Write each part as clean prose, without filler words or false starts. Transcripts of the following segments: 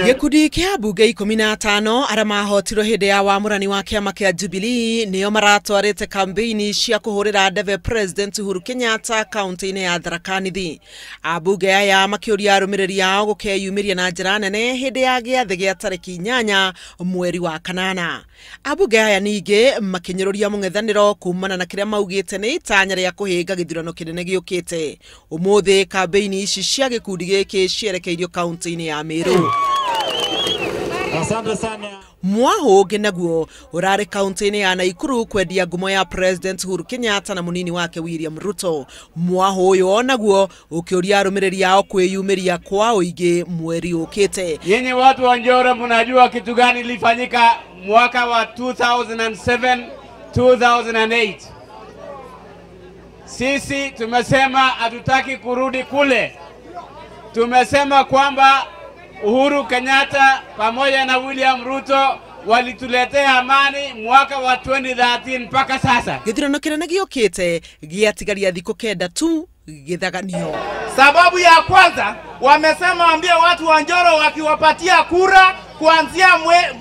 Gikundi kia bunge 15 ara mahotirwo hindi ya wamurani wa kiama kia Jubilee nio maratwarite kampeini cia kuhurira ndebe President Uhuru Kenyatta kaunti-ini ya Tharaka Nithi. Abunge aya makiuria arumiriri yao gukeyumiria na njira nene hindi ya giathi gia tariki 8 mweri wa kanana. Abunge aya ningi makinyiruria mung'ethaniro kumana na kiria maugite ni itanya ria kuhinga githurano kinene giukite. Umuthi kampeini ici cia gikundi giki cierekeirio kaunti-ini ya Meru. Asante sana. Mwaho genaguo urare kaunti-ini ya Naikuru kwendia ngumo ya President Uhuru Kenyatta na munini wake William Ruto. Mwaho uyo naguo ukiuria arumiriri yao kwiyumiria kwa uigi mweri ukite. Yenye watu wa Njoro mnajua kitu gani ilifanyika mwaka wa 2007 2008. Sisi tumesema hatutaki kurudi kule. Tumesema kwamba Uhuru Kenyatta pamoja na William Ruto walituletea amani mwaka wa 2013 mpaka sasa. Githurano kinene giukite giatigaria thikũ 9 tu githaganio. Sababu ya kwanza wamesema waambie watu wa Njoro wakiwapatia kura kuanzia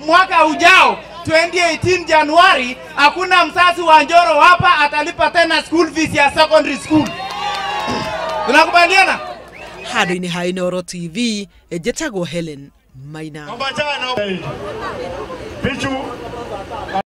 mwaka ujao 2018 Januari hakuna mzazi wa Njoro hapa atalipa tena school fees ya secondary school. Tunakubaliana? Hado-ini ha Inooro TV, Jetagwo Helen Maina. Pichu